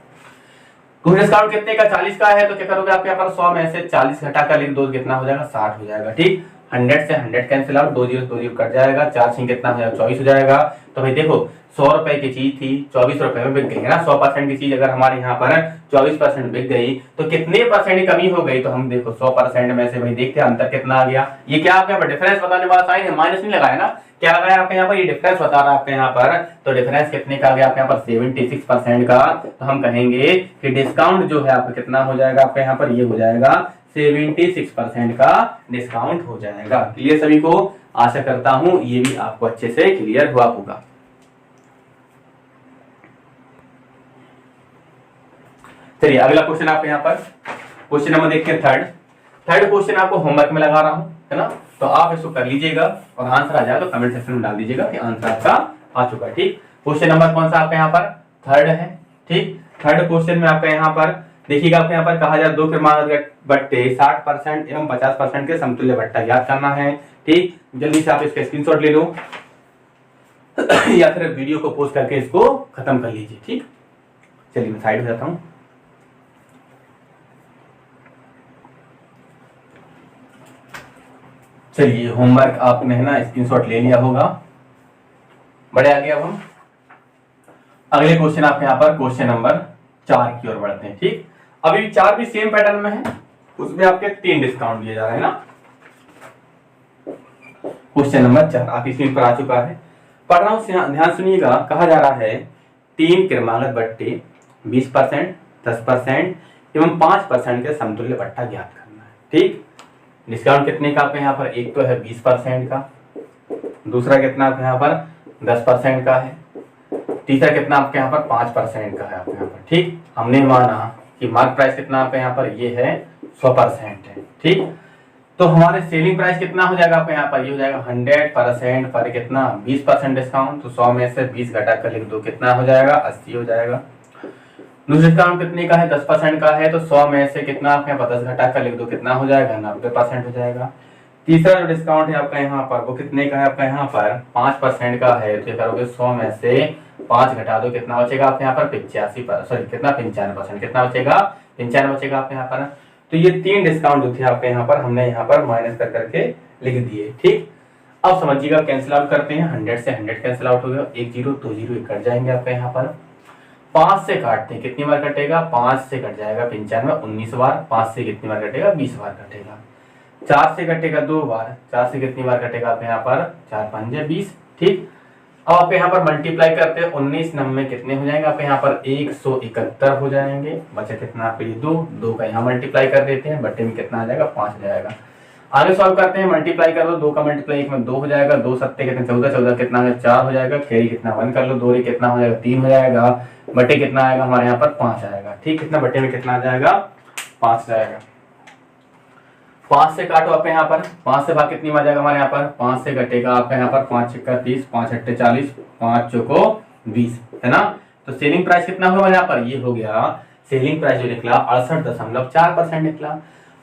कुल डिस्काउंट कितने का 40 का है, तो क्या करोगे आप यहाँ पर 100 में से 40 घटा कर लिख दो, कितना हो जाएगा 60 हो जाएगा। ठीक, 100 से 100 कैंसिल आउट, 2 जीरो कट जाएगा, 4 सिंह कितना हो जाएगा 24 हो जाएगा। तो भाई देखो 100 रुपए की चीज थी 24 रुपए में बिक गई है ना, 100% की चीज अगर हमारे यहाँ पर 24% बिक गई तो कितने परसेंट की कमी हो गई, तो हम देखो 100% में से भाई देखते हैं अंतर कितना आ गया। ये क्या आपके यहाँ पर डिफरेंस बताने वाला साइन है, माइनस नहीं लगाया ना, क्या लगाया आपके यहाँ पर, ये डिफरेंस बता रहा है आपके यहाँ पर, तो डिफरेंस कितने का आ गया आपके यहाँ पर 76% का। तो हम कहेंगे कि डिस्काउंट जो है आपका कितना हो जाएगा आपके यहाँ पर, ये हो जाएगा 76% का डिस्काउंट हो जाएगा। क्लियर सभी को? आशा करता हूं ये भी आपको अच्छे से क्लियर हुआ होगा। चलिए अगला क्वेश्चन आपके यहाँ पर, क्वेश्चन नंबर देखते हैं थर्ड क्वेश्चन आपको होमवर्क में लगा रहा हूं, है ना, तो आप इसको कर लीजिएगा और आंसर आ जाए तो कमेंट सेक्शन में डाल दीजिएगा कि आंसर आपका आ चुका है। ठीक, क्वेश्चन नंबर कौन सा आपका यहाँ पर, थर्ड है। ठीक, थर्ड क्वेश्चन में आपका यहाँ पर देखिएगा, आपके यहाँ पर कहा जाए दो क्रमागत बट्टे 60% एवं 50% के समतुल्य बट्टा ज्ञात करना है। ठीक, जल्दी से आप इसका स्क्रीनशॉट ले लो या फिर वीडियो को पोस्ट करके इसको खत्म कर लीजिए। ठीक, चलिए मैं साइड हो जाता हूं। चलिए होमवर्क आपने है ना स्क्रीनशॉट ले लिया होगा, बड़े आगे। अब हम अगले क्वेश्चन आपके यहाँ पर क्वेश्चन नंबर 4 की ओर बढ़ते हैं। ठीक, अभी 4 भी सेम पैटर्न में है, उसमें आपके 3 डिस्काउंट दिए जा रहे हैं ना। क्वेश्चन नंबर 4 आपकी स्क्रीन पर आ चुका है, पढ़ रहा हूं, ध्यान सुनिएगा। कहा जा रहा है 3 क्रमागत बट्टे 20%, 10% एवं 5% के समतुल्य बट्टा ज्ञात करना है। ठीक, डिस्काउंट कितने का आपके यहाँ पर, एक तो है 20% का, दूसरा कितना आपके यहाँ पर 10% का है, तीसरा कितना आपके यहाँ पर 5% का है आपके यहाँ पर। ठीक, हमने माना कि मार्क प्राइस कितना आपके यहाँ पर, ये है 100% है। ठीक, तो हमारे सेलिंग प्राइस कितना हो जाएगा आपके यहाँ पर, ये हो जाएगा 100% पर कितना 20% डिस्काउंट, तो 100 में से 20 घटा कर लिख दो, कितना हो जाएगा 80 हो जाएगा। दूसरा डिस्काउंट कितने का है 10% का है, तो 100 में से कितना आपके यहाँ पर 10 घटा कर लिख दो, कितना हो जाएगा 90% हो जाएगा। तीसरा जो डिस्काउंट है आपका यहाँ पर वो कितने का है आपका यहाँ पर 5% का है, तो करोगे 100 में से 5 घटा दो, कितना बचेगा आपके यहाँ पर 85%, सॉरी कितना 95%, कितना बचेगा 95 बचेगा आपके यहाँ पर। तो ये 3 डिस्काउंट जो थे आपके यहाँ पर हमने यहाँ पर माइनस कर करके लिख दिए। ठीक, अब समझिएगा कैंसिल आउट करते हैं, 100 से 100 कैंसिल आउट हो गया, 1 0 2 0 कट जाएंगे आपके यहाँ पर। 5 से काटते हैं, कितनी बार कटेगा 5 से कट जाएगा 95, 19 बार, 5 से कितनी बार कटेगा 20 बार कटेगा। 4 से कटेगा 2 बार, 4 से कितनी बार कटेगा आपके यहाँ पर 4 5 20। ठीक, अब आपके यहाँ पर मल्टीप्लाई करते हैं, 19 9 कितने हो जाएंगे आपके यहाँ पर 171 हो जाएंगे, बचे कितना आपके लिए 2 का यहाँ मल्टीप्लाई कर देते हैं, बट्टे में कितना आ जाएगा 5 हो जाएगा। आगे सॉल्व करते हैं, मल्टीप्लाई कर लो, 2 का मल्टीप्लाई 1 में 2 हो जाएगा, 2 सत्ते कितने 14, 14 कितना है 4 हो जाएगा, कैरी कितना 1 कर लो, 2 रे कितना हो जाएगा 3 हो जाएगा, बटे कितना आएगा हमारे यहाँ पर 5 आएगा। ठीक, कितना बटे में कितना आ जाएगा 5 जाएगा। 5 से काटो आपके यहाँ पर, 5 से भाग कितनी आ जाएगा हमारे यहाँ पर, 5 से घटेगा आपके यहाँ पर 5 6 30, 5 8 40, 5 चौको 20, है ना। तो सेलिंग प्राइस कितना हुआ हमारे यहाँ पर, ये हो गया सेलिंग प्राइस जो निकला 68.4% निकला।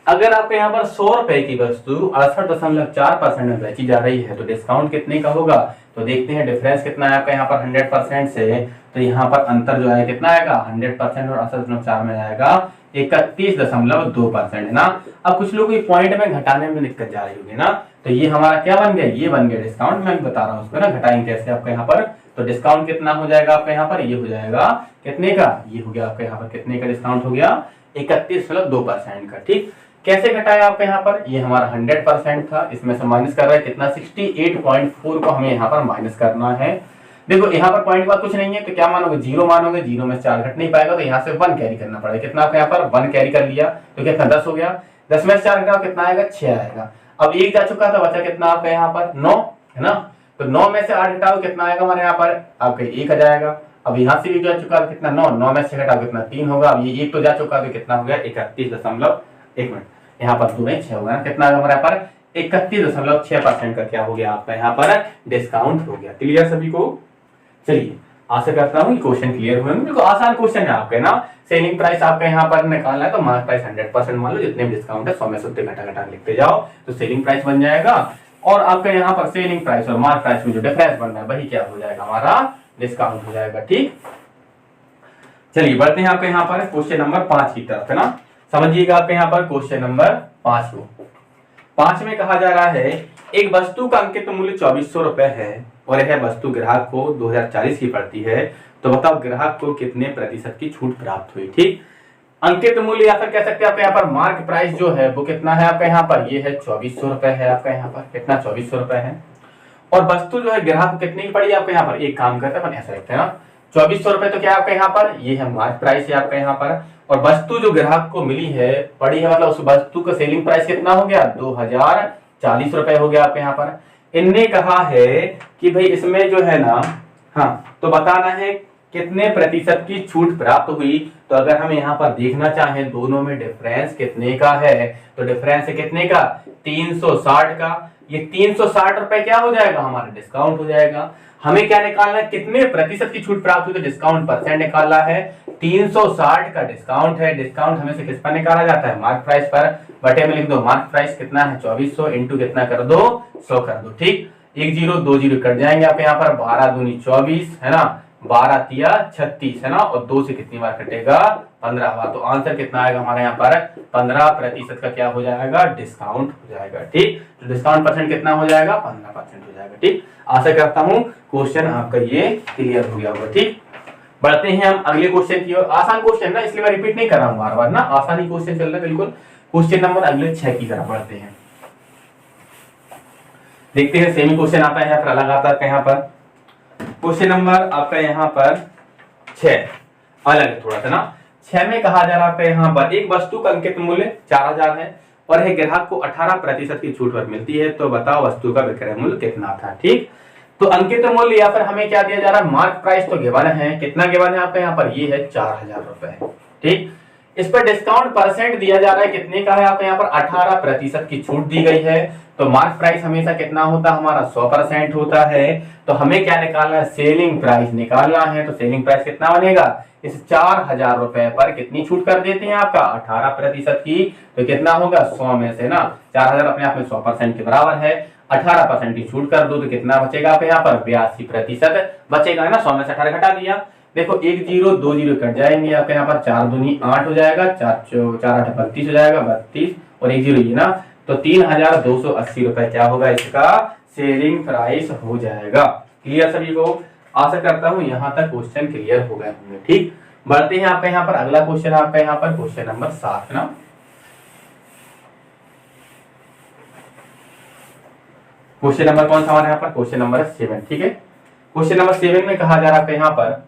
अगर आपके यहाँ पर 100 रुपए की वस्तु 68.4% में बेची जा रही है तो डिस्काउंट कितने का होगा, तो देखते हैं डिफरेंस कितना है आपका यहाँ पर 100% से, तो यहाँ पर अंतर जो है कितना आएगा 100% और 80.4 में आएगा 31.2% है ना। अब कुछ लोग पॉइंट में घटाने में दिक्कत जा रही होगी ना, तो ये हमारा क्या बन गया, ये बन गया डिस्काउंट। मैं बता रहा हूँ उसको ना घटाएंगे कैसे आपका यहाँ पर। तो डिस्काउंट कितना हो जाएगा आपका यहाँ पर, ये हो जाएगा कितने का, ये हो गया आपका यहाँ पर कितने का डिस्काउंट हो गया 31.2% का। ठीक, कैसे घटाया आपका यहाँ पर, ये हमारा 100% था, इसमें से माइनस कर रहा है कितना 68.4 को हमें यहाँ पर माइनस करना है। देखो यहाँ पर पॉइंट के बाद कुछ नहीं है तो क्या मानोगे, जीरो मानोगे, जीरो में 4 घट नहीं पाएगा तो यहाँ से 1 कैरी करना पड़ेगा। कितना आपका यहाँ पर 1 कैरी कर लिया तो कितना 10 हो गया, 10 में से 4 घटाओ कितना आएगा 6 आएगा। अब 1 जा चुका था, बचा कितना आपका यहाँ पर 9 है ना, तो 9 में से 8 घटाओ कितना आएगा हमारे यहाँ पर आपका 1 आ जाएगा। अब यहाँ से भी जा चुका है कितना 9 में से घटाओ कितना 3 होगा। अब ये 1 तो जा चुका तो कितना हो गया 31.1 मिनट, यहाँ पर 2 में 6 होगा, कितना हमारे यहाँ पर 31.6% का क्या हो गया आपका यहाँ पर डिस्काउंट हो गया। क्लियर सभी को। चलिए आशा करता हूँ क्वेश्चन क्लियर हुए। बिल्कुल आसान क्वेश्चन है आपके ना। सेलिंग प्राइस आपका यहाँ पर निकालना है तो मार्क प्राइस 100% मान लो, जितने भी डिस्काउंट है 100 में से उतने घटा घटा लिखते जाओ तो सेलिंग प्राइस बन जाएगा। और आपका यहाँ पर सेलिंग प्राइस और मार्क प्राइस में जो डिफरेंस बन रहा है वही क्या हो जाएगा हमारा डिस्काउंट हो जाएगा। ठीक, चलिए बढ़ते हैं आपके यहाँ पर क्वेश्चन नंबर 5 की तरफ है ना। समझिएगा आपके यहाँ पर क्वेश्चन नंबर 5 को। 5 में कहा जा रहा है एक वस्तु का अंकित मूल्य 2400 रुपए है और यह वस्तु ग्राहक को 2040 की पड़ती है, तो बताओ ग्राहक को कितने प्रतिशत की छूट प्राप्त हुई। ठीक, अंकित मूल्य या फिर कह सकते हैं आपके यहाँ पर मार्क प्राइस जो है वो कितना है आपका यहाँ पर, ये है 2400 रुपए है आपका यहाँ पर, कितना 2400 रुपए है। और वस्तु जो है ग्राहक को कितने की पड़ी आपका यहाँ पर, एक काम करते हैं ऐसा रखते हैं ना 2400 रुपए, तो क्या आपका यहाँ पर ये है मार्क प्राइस है आपका यहाँ पर। और वस्तु जो ग्राहक को मिली है पड़ी है, मतलब उस वस्तु का सेलिंग प्राइस कितना हो गया 2040 रुपए हो गया आपके यहाँ पर। इनने कहा है कि भाई इसमें जो है ना, हाँ तो बताना है कितने प्रतिशत की छूट प्राप्त हुई। तो अगर हम यहाँ पर देखना चाहें दोनों में डिफरेंस कितने का है, तो डिफरेंस है कितने का 360 का। ये 360 रुपए क्या हो जाएगा हमारा डिस्काउंट हो जाएगा। हमें क्या निकालना है, कितने प्रतिशत की छूट प्राप्त हुई, तो डिस्काउंट परसेंट निकालना है। 360 का डिस्काउंट है, डिस्काउंट हमें से किस पर निकाला जाता है मार्क प्राइस पर, बटे में लिख दो मार्क प्राइस कितना है 2400 इंटू कितना कर दो 100 कर दो। ठीक, 1 0 2 0 कट जाएंगे आपके यहाँ पर, 12 दूनी 24 है ना, 12 तिया 36 है ना, और 2 से कितनी बार कटेगा 15 बार। तो आंसर कितना आएगा हमारे यहाँ पर 15% का क्या हो जाएगा डिस्काउंट हो जाएगा। ठीक, तो डिस्काउंट परसेंट कितना हो जाएगा 15% हो जाएगा। ठीक, आशा करता हूँ क्वेश्चन आपका ये क्लियर हो गया होगा। ठीक, बढ़ते हैं हम अगले क्वेश्चन की ओर। आसान क्वेश्चन ना इसलिए मैं रिपीट नहीं कर रहा हूँ बार बार ना, आसान ही क्वेश्चन चल रहा है बिल्कुल। क्वेश्चन नंबर अगले 6 की तरफ बढ़ते हैं। देखते हैं सेमी क्वेश्चन आता है या फिर अलग आता है यहाँ पर। क्वेश्चन नंबर आपका यहाँ पर 6 अलग है थोड़ा सा ना। 6 में कहा जा रहा है यहाँ पर एक वस्तु का अंकित मूल्य 4000 है और यह ग्राहक को 18% की छूट पर मिलती है, तो बताओ वस्तु का विक्रय मूल्य कितना था। ठीक, तो अंकित मूल्य या फिर हमें क्या दिया जा रहा है मार्क प्राइस तो गिवन है, कितना गिवन है आपका यहाँ पर, ये है 4000 रुपए। ठीक, इस पर डिस्काउंट परसेंट दिया जा रहा है कितने का है आपका यहाँ पर 18% की छूट दी गई है। तो मार्क प्राइस हमेशा कितना होता है हमारा 100% होता है। तो हमें क्या निकालना है सेलिंग प्राइस निकालना है। तो सेलिंग प्राइस कितना बनेगा, इस 4000 रुपए पर कितनी छूट कर देते हैं आपका 18% की, तो कितना होगा 100 में से ना 4000 अपने आप में 100% के बराबर है, 18% की छूट कर दो तो कितना बचेगा आपके यहाँ पर 82% बचेगा है ना। 100 में से 18 घटा दिया, देखो 1 0 2 0 कट जाएंगे आपके यहाँ पर, 4 दूनी 8 हो जाएगा, 4 8 32 हो जाएगा 32 और 1 0 ये ना, तो 3280 रुपए क्या होगा इसका सेलिंग प्राइस हो जाएगा। क्लियर सभी को, आशा करता हूं यहां तक क्वेश्चन क्लियर हो गए होंगे। ठीक, बढ़ते हैं आपका यहाँ पर अगला क्वेश्चन आपका यहाँ पर क्वेश्चन नंबर 7 ना। क्वेश्चन नंबर कौन सा हमारे यहाँ पर, क्वेश्चन नंबर 7। ठीक है, क्वेश्चन नंबर 7 में कहा जा रहा है यहाँ पर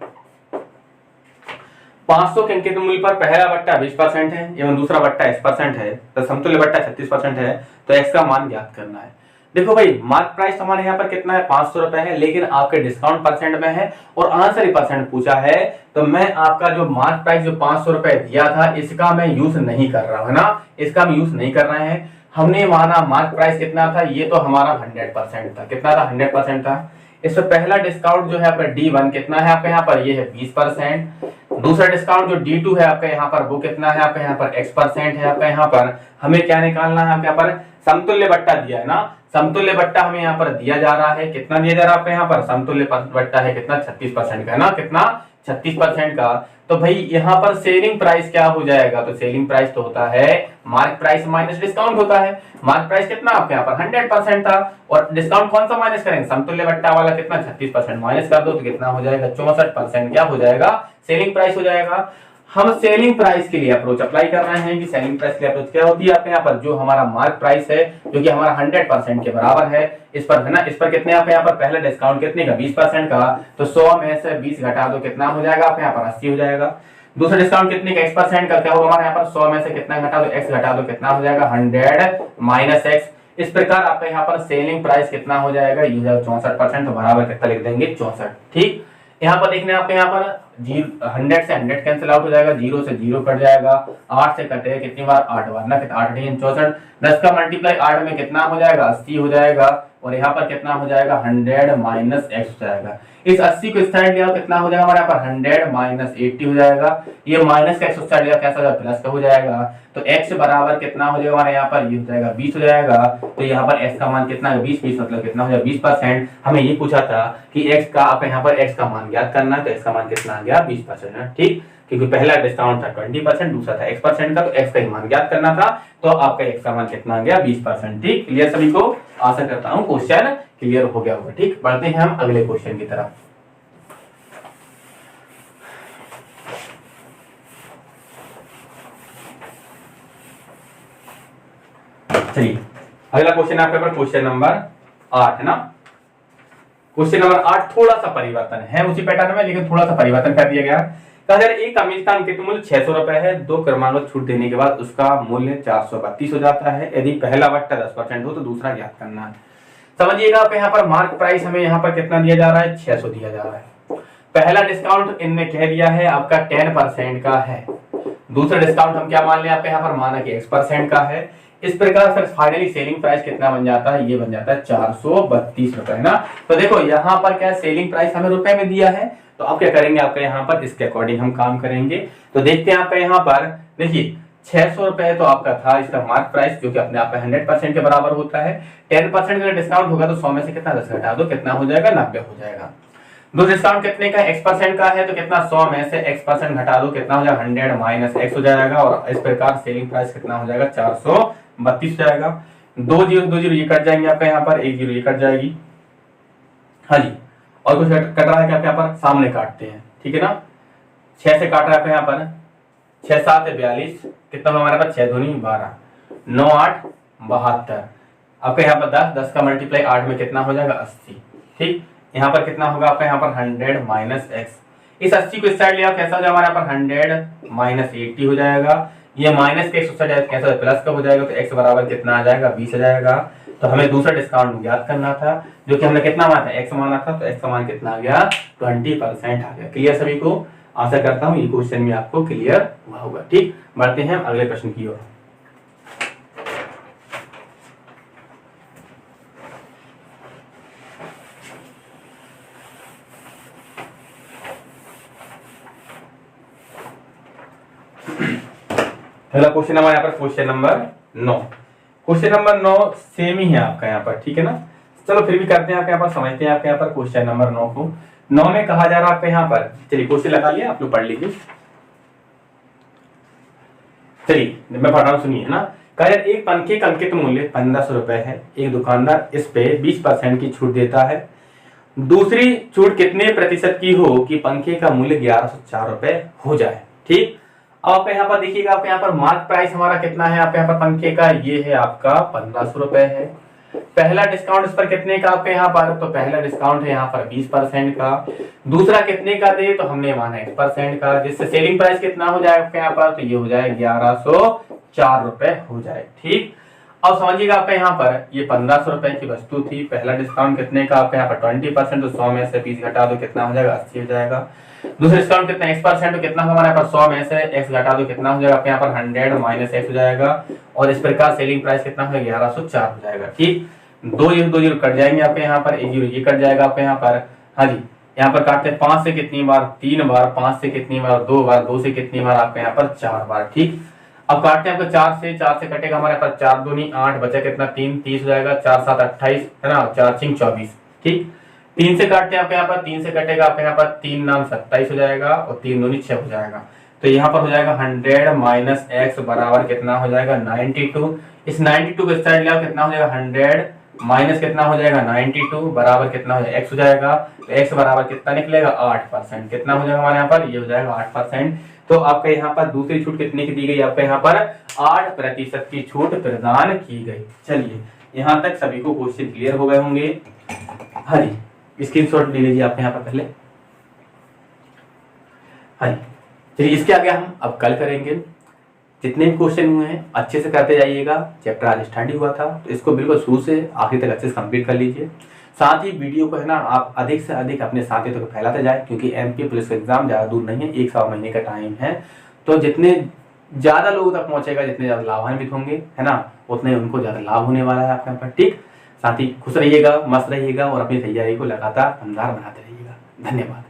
500 के अंकित मूल्य पर पहला बट्टा 20% है एवं दूसरा बट्टा x% है, तो समतुल्य बट्टा 36% है, तो x का मान ज्ञात करना है। देखो भाई मार्क प्राइस हमारे यहाँ पर कितना है 500 रुपए है, लेकिन आपके डिस्काउंट परसेंट में है और आंसर ही परसेंट पूछा है, तो मैं आपका जो मार्क प्राइस जो 500 रुपए दिया था इसका मैं यूज नहीं कर रहा हूँ ना, इसका हम यूज नहीं कर रहे हैं। हमने माना मार्क प्राइस कितना था, ये तो हमारा 100% था, कितना था 100% था, इस पर पहला डिस्काउंट जो है आपका D1 कितना है आपका यहाँ पर, ये है 20%। दूसरा डिस्काउंट जो D2 है आपका यहाँ पर, वो कितना है आपका यहाँ पर X% है आपका यहाँ पर। हमें क्या निकालना है आपके यहाँ पर, समतुल्य बट्टा दिया है ना, समतुल्य बट्टा हमें यहाँ पर दिया जा रहा है, कितना दिया जा रहा है आपका यहाँ पर, समतुल्य बट्टा है कितना, 36% का है ना, कितना 36% का। तो भाई यहाँ पर सेलिंग प्राइस क्या हो जाएगा, तो सेलिंग प्राइस तो होता है मार्क प्राइस माइनस डिस्काउंट होता है। मार्क प्राइस कितना आपके यहाँ पर 100% था, और डिस्काउंट कौन सा माइनस करेंगे, समतुल्य बट्टा वाला कितना 36% माइनस कर दो तो कितना हो जाएगा 64% क्या हो जाएगा, सेलिंग प्राइस हो जाएगा। हम सेलिंग प्राइस के लिए अप्रोच अप्लाई कर रहे हैं कि सेलिंग प्राइस के लिए अप्रोच क्या होती है आपके यहाँ पर, जो हमारा मार्क प्राइस है जो कि हमारा 100% के बराबर है, इस पर है ना, इस पर कितने आपके यहाँ पर पहला डिस्काउंट कितने का 20% का, तो 100 में से 20 घटा दो कितना हो जाएगा आपके यहाँ पर 80 हो जाएगा। दूसरा डिस्काउंट कितने का X% का, क्या होगा हमारे यहाँ पर 100 में से कितना घटा दो x घटा दो कितना हो जाएगा 100 माइनस x। इस प्रकार आपका यहाँ पर सेलिंग प्राइस कितना हो जाएगा, ये हो जाएगा 64%, तो बराबर कितना लिख देंगे 64। ठीक, यहाँ पर देखने आपके यहाँ पर 100 से 100 कैंसिल आउट हो जाएगा, 0 से 0 कट जाएगा, 8 से कटेगा कितनी बार 8 बार ना, 8 64, 10 का मल्टीप्लाई 8 में कितना हो जाएगा 80 हो जाएगा, और यहाँ पर कितना हो जाएगा 100 माइनस x हो जाएगा। इस 80 को इस साइड लिया कितना हो जाएगा हमारे यहाँ पर 100 माइनस 80 हो जाएगा, ये माइनस का x उस साइड लिया कैसा हो जाएगा प्लस का हो जाएगा, तो x बराबर कितना हो जाएगा हमारे यहाँ पर, ये हो जाएगा 20 हो जाएगा। तो यहाँ पर x का मान कितना है 20, 20 मतलब कितना हो जाएगा 20%। हमें ये पूछा था कि x का आप यहाँ पर x का मान ज्ञात करना है, तो x का मान कितना आ गया 20% है। ठीक, क्योंकि पहला डिस्काउंट था 20%, दूसरा था X% का, तो x का ही मान ज्ञात करना था, तो आपका x का मान कितना आ गया 20%। ठीक, क्लियर सभी को, आशा करता हूँ क्वेश्चन क्लियर हो गया होगा। ठीक, बढ़ते हैं हम अगले क्वेश्चन की तरफ। चलिए अगला क्वेश्चन आपके पास क्वेश्चन नंबर 8 है ना। क्वेश्चन नंबर 8 थोड़ा सा परिवर्तन है उसी पैटर्न में, लेकिन थोड़ा सा परिवर्तन कर दिया गया। एक अमीर का अंकित मूल्य 600 रुपए है, 2 क्रमांक छूट देने के बाद उसका मूल्य 432 हो जाता है। यदि पहला बट्टा 10% हो तो दूसरा ज्ञात करना है। समझिएगा आप यहाँ पर मार्क प्राइस हमें यहाँ पर कितना दिया जा रहा है 600 दिया जा रहा है। पहला डिस्काउंट इनने कह दिया है आपका 10% का है, दूसरा डिस्काउंट हम क्या मान लें आपके यहाँ पर माना कि X% का है। इस प्रकार फिर फाइनली सेलिंग प्राइस कितना बन जाता है, ये बन जाता है 432 रुपए ना। तो देखो यहाँ पर क्या सेलिंग प्राइस हमें रुपए में दिया है, तो आप क्या करेंगे आपका यहाँ पर इसके अकॉर्डिंग हम काम करेंगे। तो देखते हैं आपका यहाँ पर देखिए 600 रुपए तो आपका था इसका मार्क प्राइस, जो कि अपने आप में 100% के बराबर होता है। 10% का डिस्काउंट होगा तो 100 में से कितना 10 घटा दो कितना हो जाएगा 90 हो जाएगा। दो डिस्काउंट कितने का X% का है, तो कितना 100 में से X% घटा दो कितना हो जाएगा 100 माइनस X हो जाएगा, और इस प्रकार सेलिंग प्राइस कितना हो जाएगा 432 जाएगा। 2 0 ये कट जाएंगे आपका यहाँ पर, 1 0 ये कट जाएगी। हाँ जी, और कुछ कट रहा है क्या यहाँ पर, सामने काटते हैं, ठीक है ना। 6 से काट रहा है आपका यहाँ पर, 6 7 है 42, कितना हमारे पास 6 दूनी 12, 9 8 72। आपका यहाँ पर 10 का मल्टीप्लाई 8 में कितना हो जाएगा 80। ठीक, यहाँ पर कितना होगा आपका यहाँ पर 100 माइनस x। इस 80 को इस साइड लिया कैसा हो जाएगा हमारे यहाँ पर 100 माइनस 80 हो जाएगा। ये माइनस के x उस साइड कैसा प्लस का हो जाएगा, तो x बराबर कितना आ जाएगा 20 हो जाएगा। तो हमें दूसरा डिस्काउंट ज्ञात करना था, जो कि हमने कितना माना था x माना था, तो x का मान कितना आ गया 20% आ गया। क्लियर सभी को, आशा करता हूँ ये क्वेश्चन भी आपको क्लियर हुआ होगा। ठीक, बढ़ते हैं अगले प्रश्न की ओर। अगला क्वेश्चन हमारे यहाँ पर question number 9। Question number 9 same ही है आपका यहाँ पर, ठीक है ना। चलो फिर भी करते हैं आपके यहाँ पर, समझते हैं आपके यहाँ पर क्वेश्चन नंबर 9 को। 9 में कहा जा रहा है आपके यहाँ पर, चलिए क्वेश्चन लगा लिया, आप लोग पढ़ लीजिए। चलिए मैं पढ़ रहा हूँ, सुनिए ना। कहा यार एक पंखे का अंकित मूल्य 1500 रुपए है, एक दुकानदार इस पे 20% की छूट देता है। दूसरी छूट कितने प्रतिशत की हो कि पंखे का मूल्य 1104 रुपए हो जाए। ठीक, अब आप यहाँ पर देखिएगा, आपके यहाँ पर मार्क प्राइस हमारा कितना है आपके यहाँ पर पंखे का, ये है आपका 1500 रुपए है। पहला डिस्काउंट इस पर कितने का आपके यहाँ पर, तो पहला डिस्काउंट है यहाँ पर 20% का। दूसरा कितने का दे, तो हमने माना 1% का, जिससे सेलिंग प्राइस कितना हो जाएगा आपके यहाँ पर, तो ये हो जाए 1104 रुपए हो जाए। ठीक, अब समझिएगा आपका यहाँ पर ये 1500 रुपए की वस्तु थी, पहला डिस्काउंट कितने का आपके यहाँ पर 20%, तो 100 में से 20 घटा दो कितना हो जाएगा 80 हो जाएगा। दूसरा डिस्काउंट कितना X%, तो कितना हमारे यहाँ पर 100 में से X घटा दो कितना हो जाएगा आपके यहाँ पर 100 माइनस X हो जाएगा, और इस प्रकार सेलिंग प्राइस कितना हो 1104 हो जाएगा। ठीक, दो जीरो कट जाएंगे आपके यहाँ पर, एक जीरो ये कट जाएगा आपके यहाँ पर। हाँ जी, यहाँ पर काटते हैं 5 से कितनी बार, 3 बार, 5 से कितनी बार, 2 बार, 2 से कितनी बार आपके यहाँ पर 4 बार। ठीक, अब काटते हैं आपको 4 से कटेगा हमारे यहाँ पर 4 दूनी 8, बचा कितना 3, 30 हो जाएगा, 4 7 28 है ना, 4 6 24। ठीक, 3 से काटते हैं आपके यहाँ पर, 3 से कटेगा आपके यहाँ पर 3 9 27 हो जाएगा और 3 दूनी 6 हो जाएगा। तो यहाँ पर हो जाएगा 100 माइनस x बराबर कितना हो जाएगा 92। इस 92 को इस साइड लिया कितना हो जाएगा 100 माइनस कितना हो जाएगा 92 बराबर कितना हो जाएगा x हो जाएगा। तो x बराबर कितना निकलेगा 8%। कितना हो जाएगा हमारे यहाँ पर, ये हो जाएगा 8%। तो आपके यहाँ पर दूसरी छूट कितने की दी गई, आपके यहाँ पर 8% की छूट प्रदान की गई। चलिए यहाँ तक सभी को क्वेश्चन क्लियर हो गए होंगे। हाँ जी, स्क्रीनशॉट ले लीजिए आपके यहाँ पर पहले। हाँ जी, चलिए इसके आगे हम अब कल करेंगे। जितने भी क्वेश्चन हुए हैं अच्छे से करते जाइएगा। चैप्टर आज स्टार्ट ही हुआ था तो इसको बिल्कुल शुरू से आखिर तक अच्छे से कंप्लीट कर लीजिए। साथ ही वीडियो को है ना आप अधिक से अधिक अपने साथियों तक फैलाते जाए, क्योंकि एमपी पुलिस का एग्जाम ज़्यादा दूर नहीं है, 1 महीने का टाइम है। तो जितने ज़्यादा लोगों तक पहुँचेगा, जितने ज़्यादा लाभान्वित होंगे है ना, उतने उनको ज़्यादा लाभ होने वाला है आपके यहाँ पर। ठीक, साथ ही खुश रहिएगा, मस्त रहिएगा और अपनी तैयारी को लगातार दमदार बनाते रहिएगा। धन्यवाद।